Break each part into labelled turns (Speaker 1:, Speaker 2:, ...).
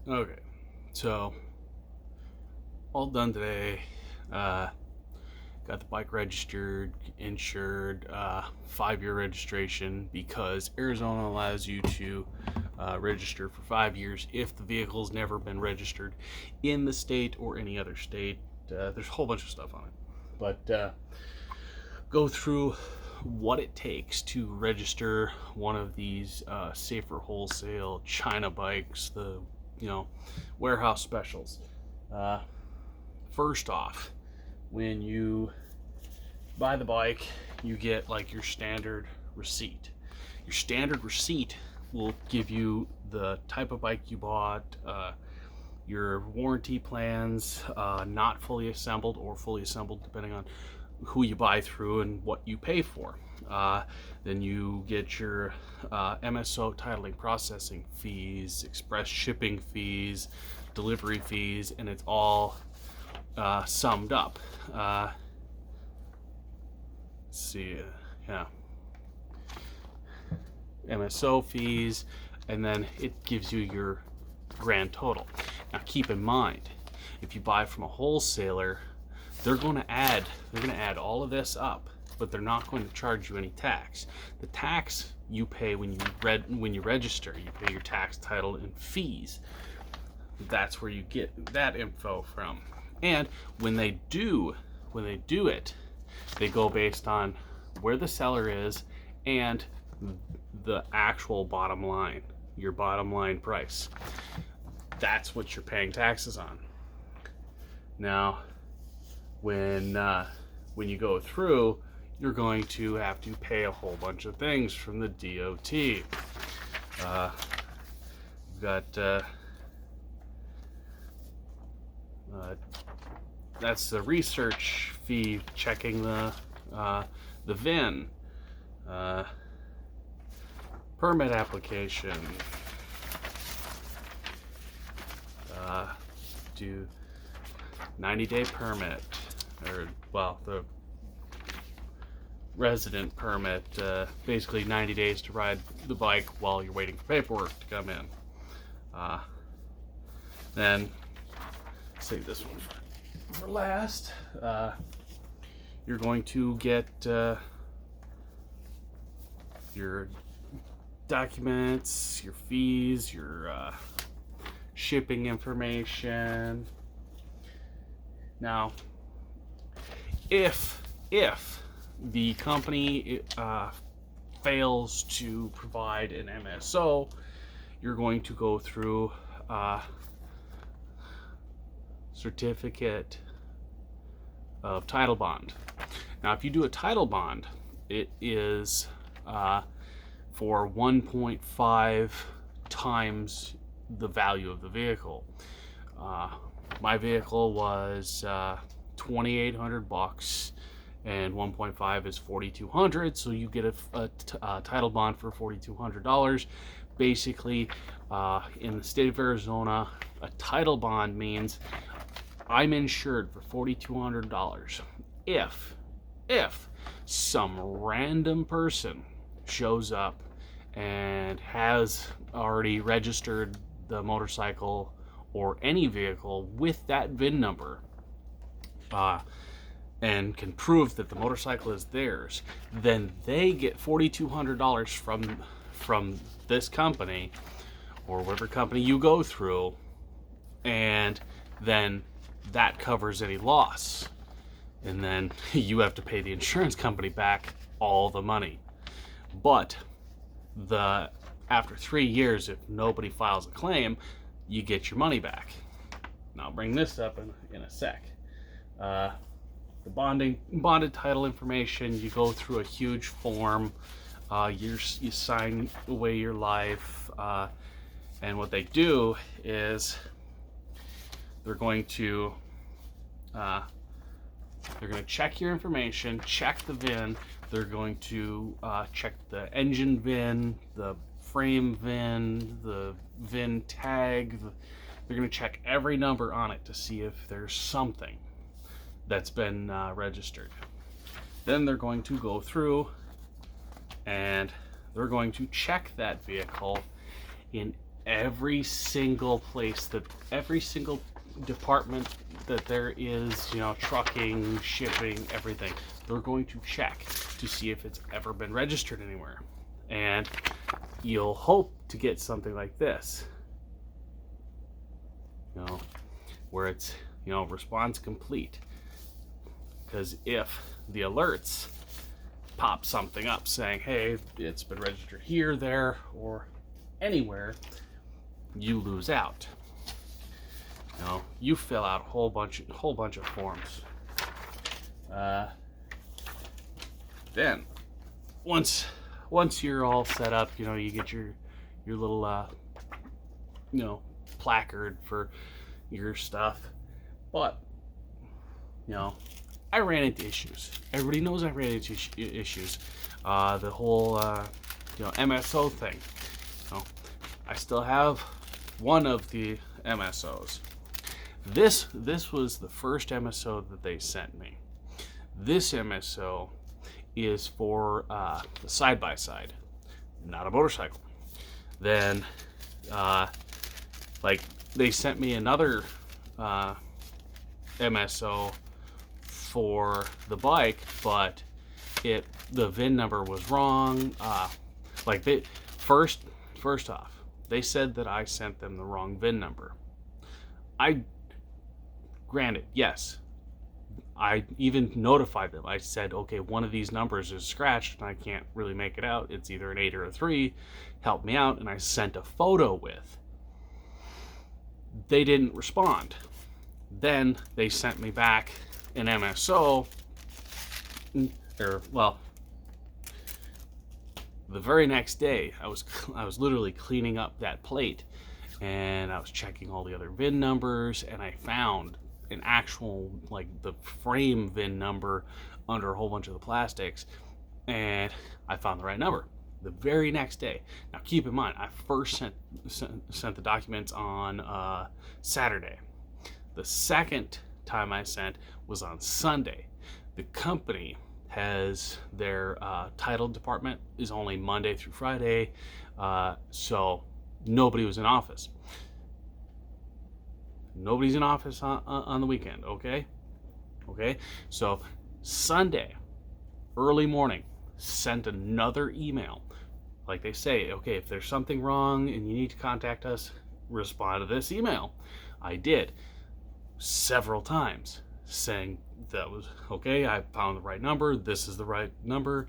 Speaker 1: Okay, so all done today. Got the bike registered, insured, 5-year registration because Arizona allows you to register for 5 years if the vehicle's never been registered in the state or any other state. There's a whole bunch of stuff on it, but go through what it takes to register one of these safer wholesale China bikes, the warehouse specials. Uh, First off, when you buy the bike, you get like your standard receipt. Your standard receipt will give you the type of bike you bought, your warranty plans, not fully assembled or fully assembled, depending on who you buy through and what you pay for. Then you get your MSO titling processing fees, express shipping fees, delivery fees, and it's all summed up. Let's see, yeah, MSO fees, and then it gives you your grand total. Now keep in mind, if you buy from a wholesaler, they're going to add all of this up, but they're not going to charge you any tax. The tax you pay when you register, you pay your tax, title, and fees. That's where you get that info from. And when they do it, they go based on where the seller is and the actual bottom line, your bottom line price. That's what you're paying taxes on. Now, when you go through, you're going to have to pay a whole bunch of things from the DOT. We've got that's the research fee, checking the VIN, permit application, do 90-day permit, or well, the resident permit, basically 90 days to ride the bike while you're waiting for paperwork to come in. Then save this one for last. You're going to get your documents, your fees, your shipping information. Now, if the company fails to provide an MSO, you're going to go through certificate of title bond. Now, if you do a title bond, it is for 1.5 times the value of the vehicle. My vehicle was $2,800, and 1.5 is $4,200. So you get a title bond for $4,200. Basically, in the state of Arizona, a title bond means I'm insured for $4,200. If some random person shows up and has already registered the motorcycle or any vehicle with that VIN number, and can prove that the motorcycle is theirs, then they get $4,200 from this company or whatever company you go through, and then that covers any loss, and then you have to pay the insurance company back all the money. But after 3 years, if nobody files a claim, you get your money back. Now I'll bring this up in a sec. The bonded title information, you go through a huge form. You sign away your life, and what they do is they're going to check your information, check the VIN. They're going to check the engine VIN, the frame VIN, the VIN tag. They're going to check every number on it to see if there's something that's been registered. Then they're going to go through and they're going to check that vehicle in every single place that every single department that there is, trucking, shipping, everything, they're going to check to see if it's ever been registered anywhere. And you'll hope to get something like this, where it's, response complete. Because if the alerts pop something up saying, hey, it's been registered here, there, or anywhere, you lose out. You fill out a whole bunch of forms. Then, once you're all set up, you get your little placard for your stuff. But I ran into issues. Everybody knows I ran into issues. The whole MSO thing. I still have one of the MSOs. This was the first MSO that they sent me. This MSO is for the side-by-side, not a motorcycle. Then, they sent me another MSO for the bike, but the VIN number was wrong. First off, they said that I sent them the wrong VIN number. Granted, yes, I even notified them. I said, okay, one of these numbers is scratched and I can't really make it out. It's either an 8 or a 3. Help me out. And I sent a photo with. They didn't respond. Then they sent me back an MSO. The very next day, I was literally cleaning up that plate, and I was checking all the other VIN numbers, and I found an actual, the frame VIN number under a whole bunch of the plastics, and I found the right number the very next day. Now keep in mind, I first sent the documents on Saturday. The second time I sent was on Sunday. The company has their title department is only Monday through Friday, so nobody was in office. Nobody's in office on the weekend, okay? So Sunday, early morning, sent another email. Like they say, okay, if there's something wrong and you need to contact us, respond to this email. I did several times, saying that was okay, I found the right number, this is the right number,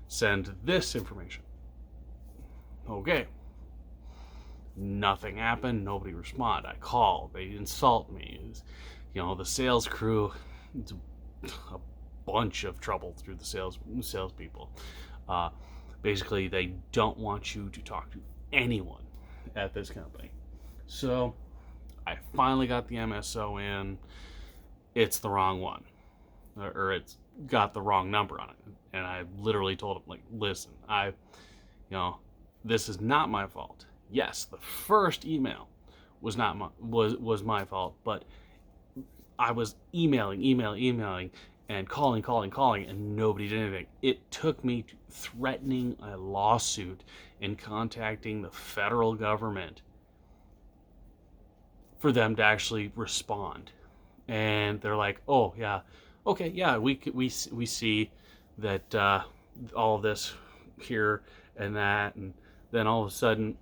Speaker 1: send this information. Okay. Nothing happened, nobody responded. I called, they insult me. The sales crew, it's a bunch of trouble through the salespeople. Basically, they don't want you to talk to anyone at this company. So I finally got the MSO in. It's the wrong one, or it's got the wrong number on it. And I literally told him, listen, this is not my fault. Yes, the first email was my fault, but I was emailing and calling, and nobody did anything. It took me threatening a lawsuit and contacting the federal government for them to actually respond. And they're like, oh yeah, okay, yeah, we see that all of this here and that, and then all of a sudden,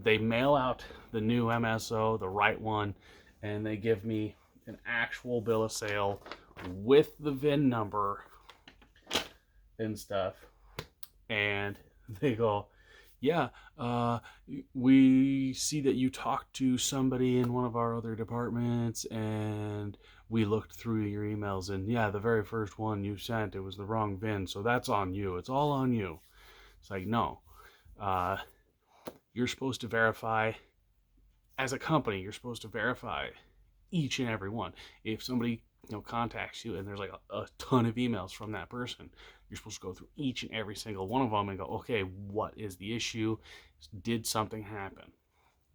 Speaker 1: they mail out the new MSO, the right one, and they give me an actual bill of sale with the VIN number and stuff, and they go, yeah, we see that you talked to somebody in one of our other departments, and we looked through your emails, and yeah, the very first one you sent, it was the wrong VIN, so that's on you. It's all on you. It's like, no. You're supposed to verify, as a company, you're supposed to verify each and every one. If somebody contacts you and there's a ton of emails from that person, you're supposed to go through each and every single one of them and go, okay, what is the issue? Did something happen?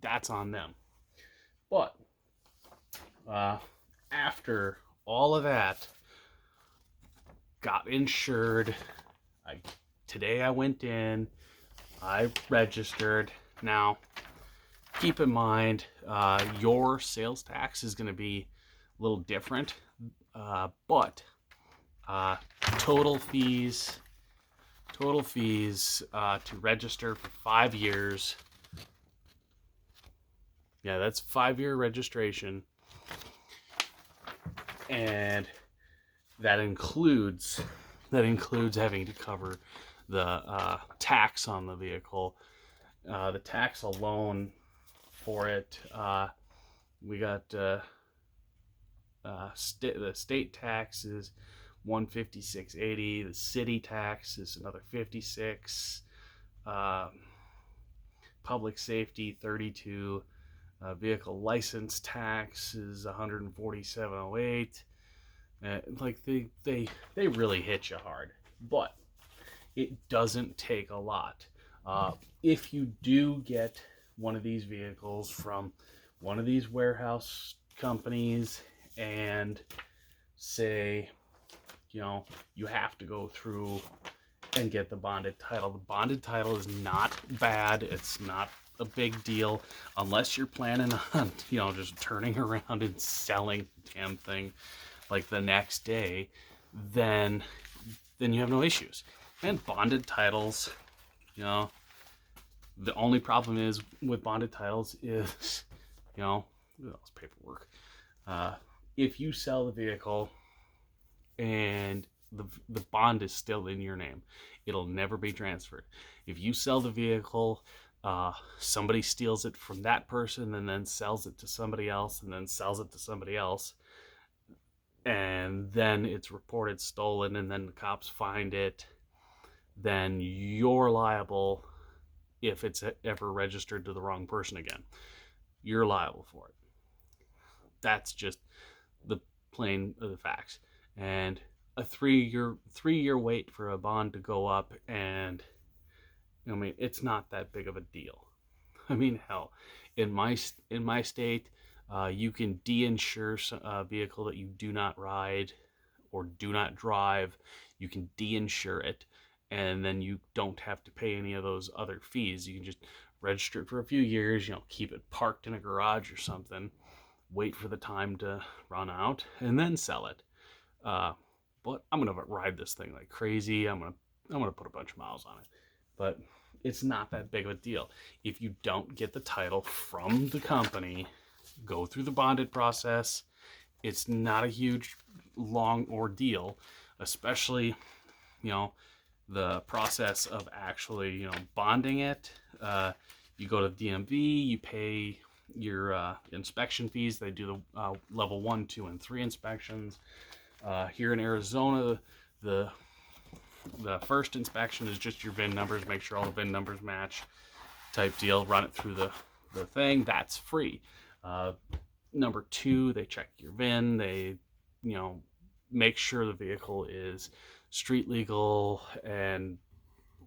Speaker 1: That's on them. But after all of that, got insured. Today I went in, I registered. Now, keep in mind your sales tax is going to be a little different, but uh, total fees to register for 5 years. Yeah, that's 5-year registration, and that includes having to cover the tax on the vehicle. The tax alone for it, we got the state tax is 156.80. The city tax is another 56. Public safety 32. Vehicle license tax is 147.08. Like they really hit you hard, but it doesn't take a lot. If you do get one of these vehicles from one of these warehouse companies, and say, you have to go through and get the bonded title. The bonded title is not bad. It's not a big deal unless you're planning on, just turning around and selling the damn thing like the next day. Then you have no issues. And bonded titles, the only problem is with bonded titles is, it's paperwork. If you sell the vehicle and the bond is still in your name, it'll never be transferred. If you sell the vehicle, somebody steals it from that person and then sells it to somebody else and then sells it to somebody else, and then it's reported stolen and then the cops find it, then you're liable if it's ever registered to the wrong person again. You're liable for it. That's just the plain of the facts. And a 3-year wait for a bond to go up, and it's not that big of a deal. Hell, in my state, you can de-insure a vehicle that you do not ride or do not drive. You can de-insure it, and then you don't have to pay any of those other fees. You can just register it for a few years, keep it parked in a garage or something, wait for the time to run out, and then sell it. But I'm gonna ride this thing like crazy. I'm gonna put a bunch of miles on it, but it's not that big of a deal. If you don't get the title from the company, go through the bonded process. It's not a huge, long ordeal, especially, the process of actually, bonding it. You go to the DMV, you pay your inspection fees. They do the level 1, 2, and 3 inspections. Here in Arizona, the first inspection is just your VIN numbers, make sure all the VIN numbers match, type deal. Run it through the thing. That's free. Number 2, they check your VIN. They, make sure the vehicle is street legal and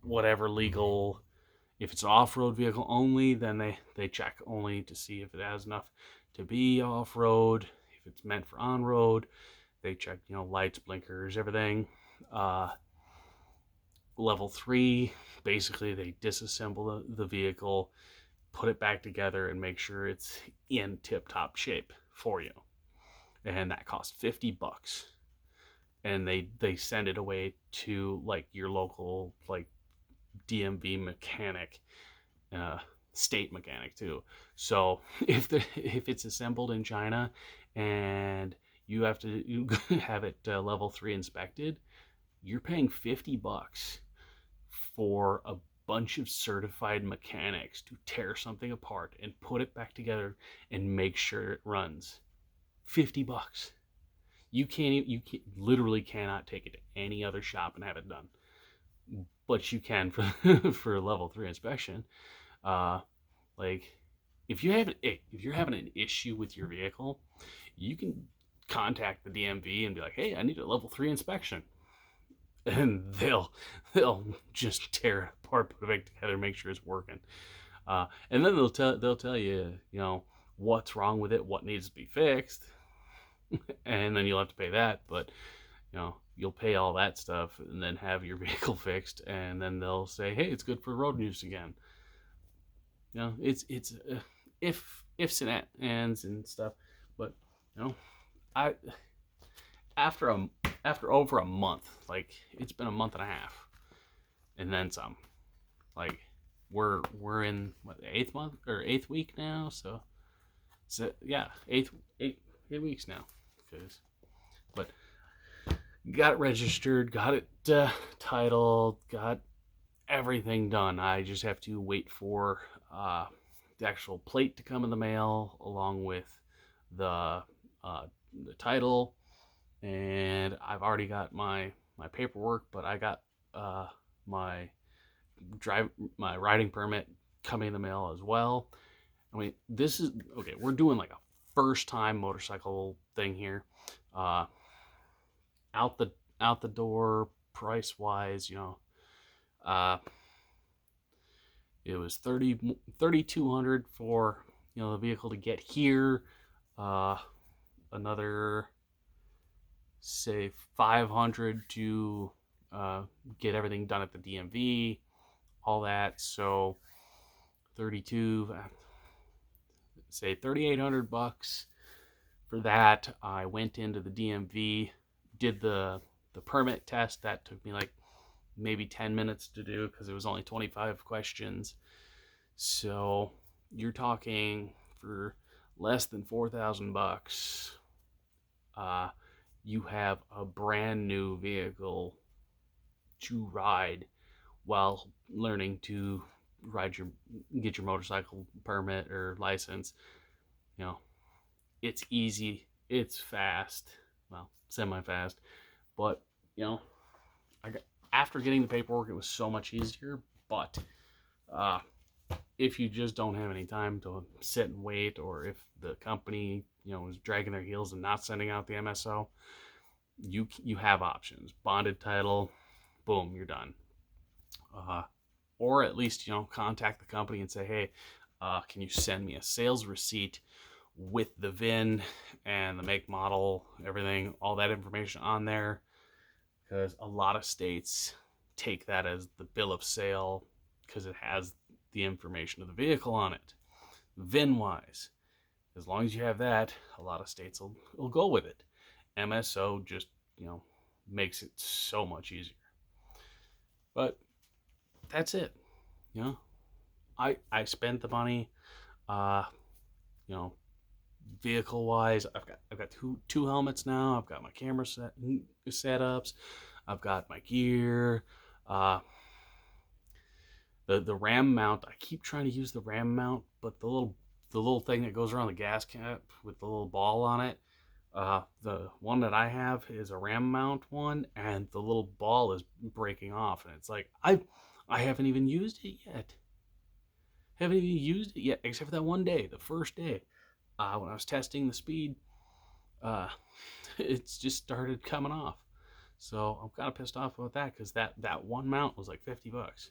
Speaker 1: whatever legal. If it's an off-road vehicle only, then they check only to see if it has enough to be off-road. If it's meant for on-road, they check, lights, blinkers, everything. Level 3, basically they disassemble the vehicle, put it back together, and make sure it's in tip-top shape for you. And that costs $50. And they send it away to like your local like DMV mechanic, state mechanic too. So if it's assembled in China and you have to have it level 3 inspected, you're paying $50 for a bunch of certified mechanics to tear something apart and put it back together and make sure it runs. $50. You literally cannot take it to any other shop and have it done, but you can for a level 3 inspection. Like if you're having an issue with your vehicle, you can contact the DMV and be like, hey, I need a level 3 inspection, and they'll just tear it apart, put it back together, make sure it's working, and then they'll tell you, what's wrong with it, what needs to be fixed, and then you'll have to pay that. But you'll pay all that stuff and then have your vehicle fixed, and then they'll say, hey, it's good for road use again. ifs and ands and stuff. But you know, I after a after over a month, like it's been a month and a half, and then some. Like we're in what, the eighth month or eighth week now, so yeah, eight weeks now. Because but got it registered, got it titled, got everything done. I just have to wait for the actual plate to come in the mail along with the uh, the title, and I've already got my paperwork, but I got my drive my riding permit coming in the mail as well. I mean, this is okay. We're doing like a first time motorcycle thing here. Uh, out the out the door price wise, uh, it was 3,200 for the vehicle to get here. Uh, Another say 500 to get everything done at the DMV, all that. So 32, say 3,800 bucks for that. I went into the DMV, did the permit test. That took me like maybe 10 minutes to do because it was only 25 questions. So you're talking for less than 4,000 bucks. Uh, you have a brand new vehicle to ride while learning to ride your get your motorcycle permit or license. You know, it's easy, it's fast, well, semi-fast, but you know, I got, after getting the paperwork, it was so much easier. But uh, if you just don't have any time to sit and wait, or if the company is dragging their heels and not sending out the MSO, you have options. Bonded title, boom, you're done. Uh, or at least contact the company and say, hey, can you send me a sales receipt with the VIN and the make, model, everything, all that information on there, because a lot of states take that as the bill of sale because it has the information of the vehicle on it. VIN wise, as long as you have that, a lot of states will go with it. MSO just makes it so much easier. But that's it. You know, I spent the money. Uh, you know, vehicle wise, I've got two helmets now. I've got my camera setups. I've got my gear. Uh, the RAM mount. I keep trying to use the RAM mount, but the little thing that goes around the gas cap with the little ball on it. The one that I have is a RAM mount one, and the little ball is breaking off, and it's like I haven't even used it yet. Haven't even used it yet, except for that one day, the first day, when I was testing the speed. Uh, it's just started coming off. So I'm kind of pissed off about that because that one mount was like $50.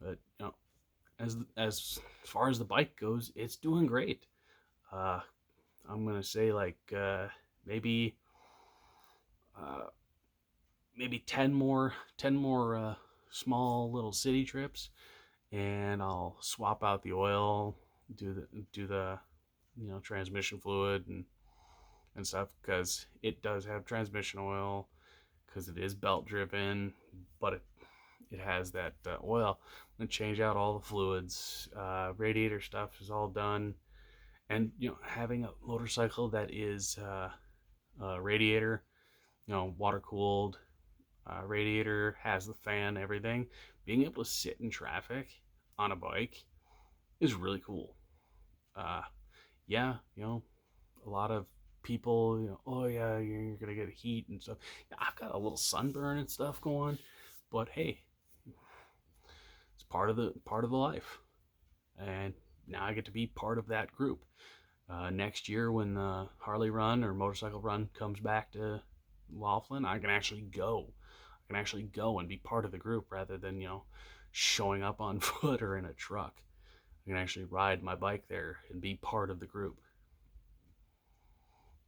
Speaker 1: But as far as the bike goes, it's doing great. Uh, I'm gonna say like maybe uh, maybe 10 more small little city trips, and I'll swap out the oil, do the transmission fluid and stuff, because it does have transmission oil, because it is belt driven, but it has that oil. I'm gonna change out all the fluids. Radiator stuff is all done, and having a motorcycle that is radiator, water cooled, radiator, has the fan, everything. Being able to sit in traffic on a bike is really cool. Uh, yeah, a lot of people, oh yeah, you're gonna get heat and stuff. Yeah, I've got a little sunburn and stuff going, but hey, it's part of the life, and now I get to be part of that group. Next year, when the Harley Run or motorcycle run comes back to Laughlin, I can actually go. I can actually go and be part of the group rather than showing up on foot or in a truck. I can actually ride my bike there and be part of the group.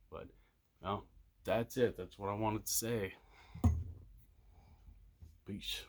Speaker 1: But that's it. That's what I wanted to say. Peace.